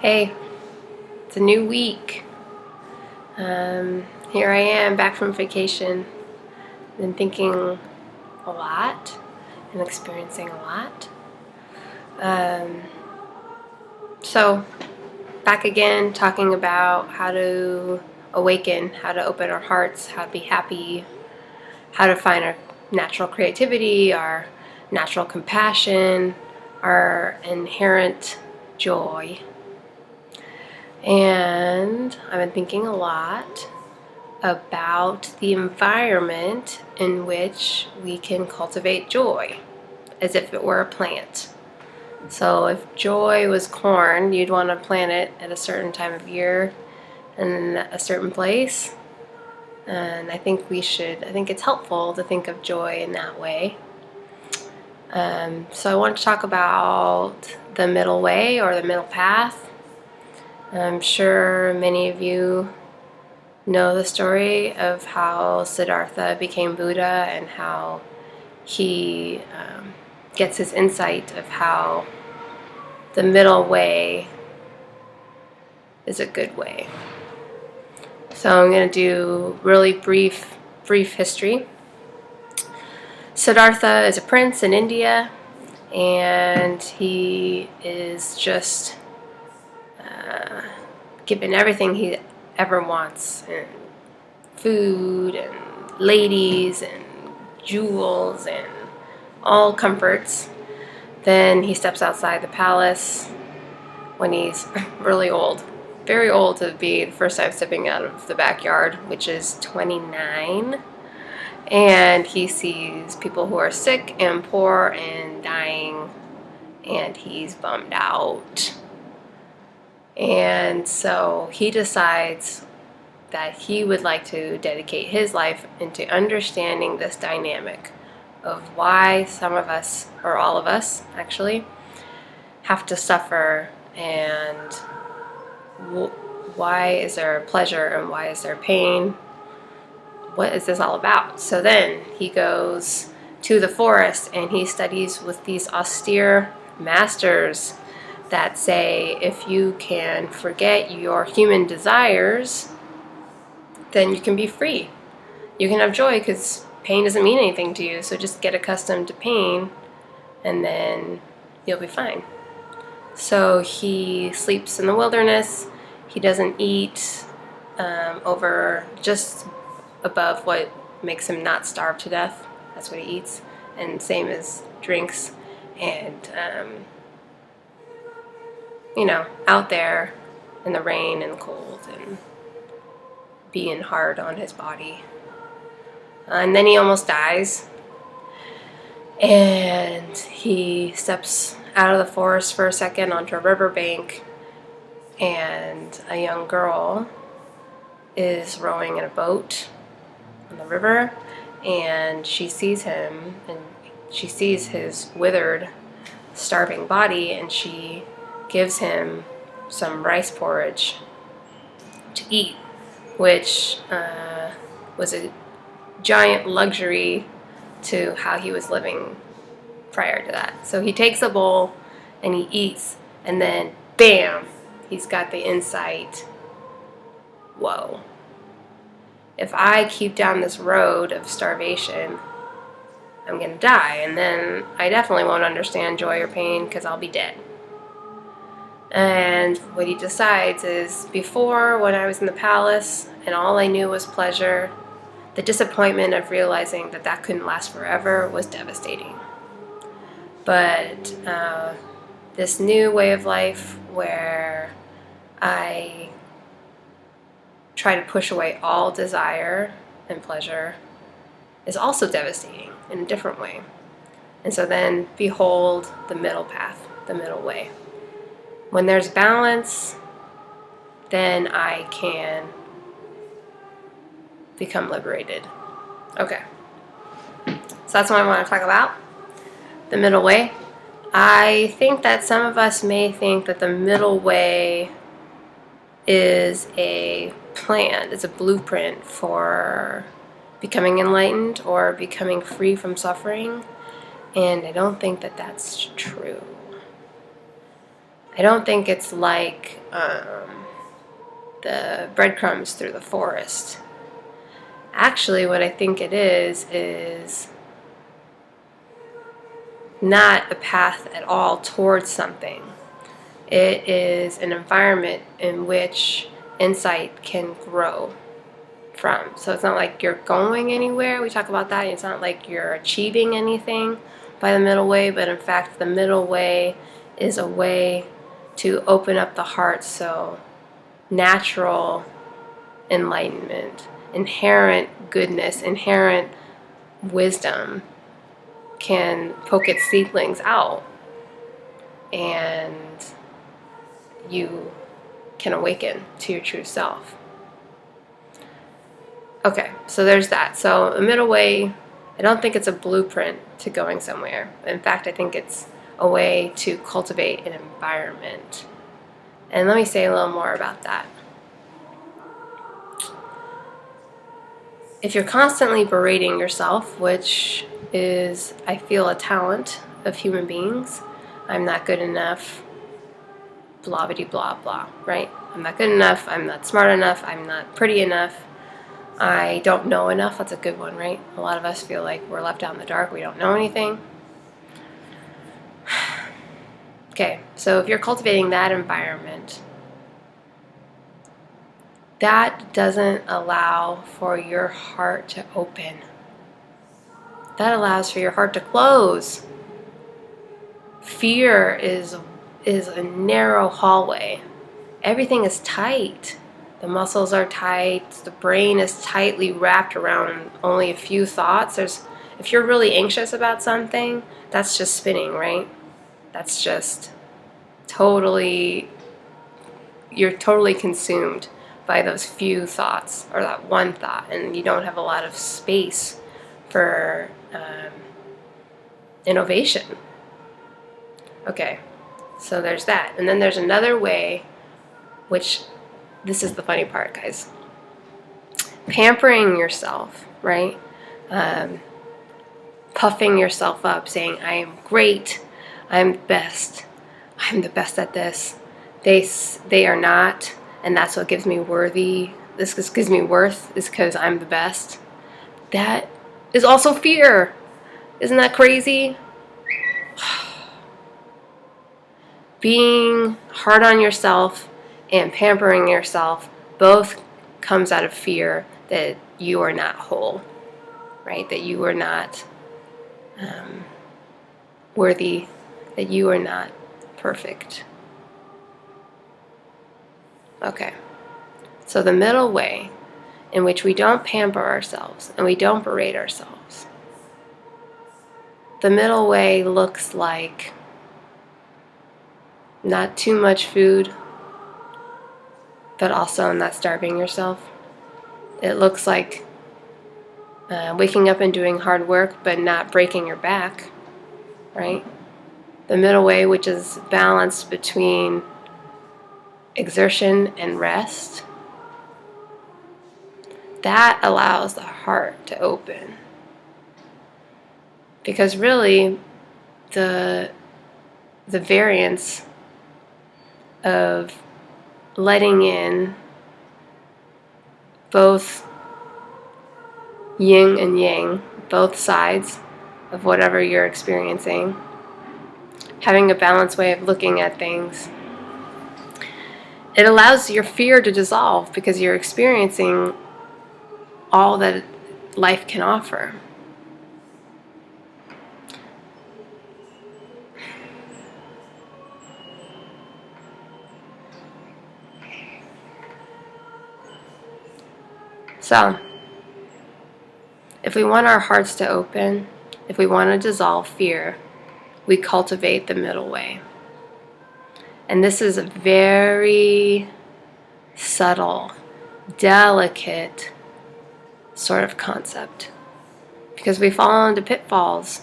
Hey, it's a new week. Here I am back from vacation. Been thinking a lot and experiencing a lot. So, back again talking about how to awaken, how to open our hearts, how to be happy, how to find our natural creativity, our natural compassion, our inherent joy. And I've been thinking a lot about the environment in which we can cultivate joy, as if it were a plant. So if joy was corn, you'd want to plant it at a certain time of year and in a certain place. And I think it's helpful to think of joy in that way. So I want to talk about the middle way or the middle path. I'm sure many of you know the story of how Siddhartha became Buddha and how he gets his insight of how the middle way is a good way. So I'm going to do really brief history. Siddhartha is a prince in India, and he is just given everything he ever wants, and food and ladies and jewels and all comforts. Then he steps outside the palace when he's really old, very old to be the first time stepping out of the backyard, which is 29. And he sees people who are sick and poor and dying, and he's bummed out. And so he decides that he would like to dedicate his life into understanding this dynamic of why some of us, or all of us actually, have to suffer, and why is there pleasure and why is there pain? What is this all about? So then he goes to the forest and he studies with these austere masters that say if you can forget your human desires, then you can be free. You can have joy because pain doesn't mean anything to you, so just get accustomed to pain and then you'll be fine. So he sleeps in the wilderness. He doesn't eat over just above what makes him not starve to death. That's what he eats. And same as drinks. And out there in the rain and cold and being hard on his body. And then he almost dies. And he steps out of the forest for a second onto a riverbank, and a young girl is rowing in a boat on the river, and she sees him, and she sees his withered, starving body, and she gives him some rice porridge to eat, which was a giant luxury to how he was living prior to that. So he takes a bowl and he eats, and then bam, he's got the insight, whoa, if I keep down this road of starvation, I'm going to die, and then I definitely won't understand joy or pain because I'll be dead. And what he decides is, before, when I was in the palace and all I knew was pleasure, the disappointment of realizing that that couldn't last forever was devastating. But this new way of life where I try to push away all desire and pleasure is also devastating in a different way. And so then behold the middle path, the middle way. When there's balance, then I can become liberated. Okay. So that's what I want to talk about. The middle way. I think that some of us may think that the middle way is a plan, is a blueprint for becoming enlightened or becoming free from suffering. And I don't think that that's true. I don't think it's like the breadcrumbs through the forest. Actually, what I think it is not a path at all towards something. It is an environment in which insight can grow from. So it's not like you're going anywhere. We talk about that. It's not like you're achieving anything by the middle way, but in fact the middle way is a way to open up the heart so natural enlightenment, inherent goodness, inherent wisdom can poke its seedlings out, and you can awaken to your true self. Okay, so there's that. So a middle way, I don't think it's a blueprint to going somewhere. In fact, I think it's a way to cultivate an environment. And let me say a little more about that. If you're constantly berating yourself, which is, I feel, a talent of human beings, I'm not good enough, blah blah blah blah, right? I'm not good enough, I'm not smart enough, I'm not pretty enough, I don't know enough. That's a good one, right? A lot of us feel like we're left out in the dark, we don't know anything. Okay, so if you're cultivating that environment, that doesn't allow for your heart to open. That allows for your heart to close. Fear is a narrow hallway. Everything is tight. The muscles are tight. The brain is tightly wrapped around only a few thoughts. If you're really anxious about something, that's just spinning, right? That's just you're totally consumed by those few thoughts or that one thought, and you don't have a lot of space for innovation. Okay, so there's that. And then there's another way, which this is the funny part, guys. Pampering yourself, right? Puffing yourself up, saying, I am great, I'm the best at this. They are not, and that's what gives me worthy. This gives me worth, is because I'm the best. That is also fear. Isn't that crazy? Being hard on yourself and pampering yourself both comes out of fear that you are not whole, right? That you are not worthy, that you are not perfect. Okay, so the middle way, in which we don't pamper ourselves and we don't berate ourselves, the middle way looks like not too much food, but also not starving yourself. It looks like waking up and doing hard work, but not breaking your back, right? The middle way, which is balanced between exertion and rest, that allows the heart to open. Because really, the variance of letting in both yin and yang, both sides of whatever you're experiencing, having a balanced way of looking at things, it allows your fear to dissolve because you're experiencing all that life can offer. So, if we want our hearts to open, if we want to dissolve fear, we cultivate the middle way. And this is a very subtle, delicate sort of concept, because we fall into pitfalls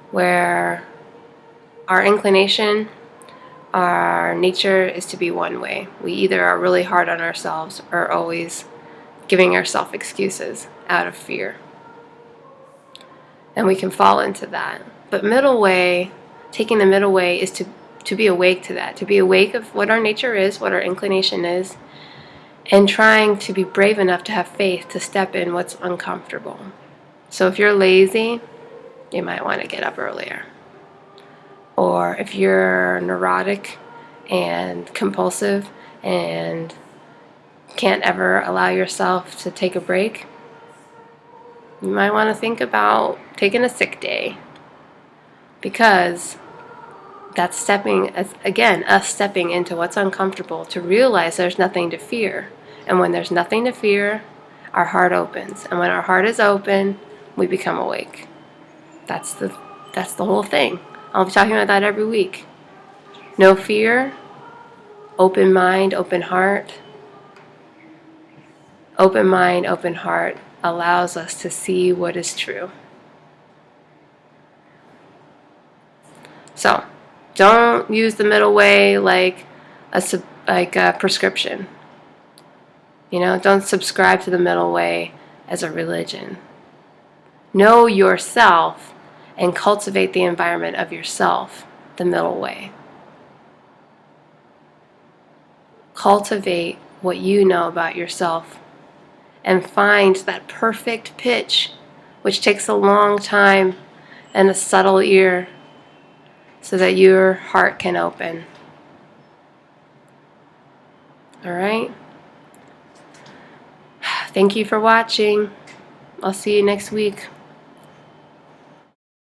where our inclination, our nature is to be one way. We either are really hard on ourselves or always giving ourselves excuses out of fear. And we can fall into that. But middle way, taking the middle way, is to to be awake to that, to be awake of what our nature is, what our inclination is, and trying to be brave enough to have faith to step in what's uncomfortable. So if you're lazy, you might want to get up earlier. Or if you're neurotic and compulsive and can't ever allow yourself to take a break, you might want to think about taking a sick day, because that's us stepping into what's uncomfortable to realize there's nothing to fear. And when there's nothing to fear, our heart opens. And when our heart is open, we become awake. That's the whole thing. I'll be talking about that every week. No fear, open mind, open heart. Open mind, open heart allows us to see what is true. So, don't use the middle way like a prescription. Don't subscribe to the middle way as a religion. Know yourself and cultivate the environment of yourself, the middle way. Cultivate what you know about yourself and find that perfect pitch, which takes a long time and a subtle ear, so that your heart can open. All right? Thank you for watching. I'll see you next week.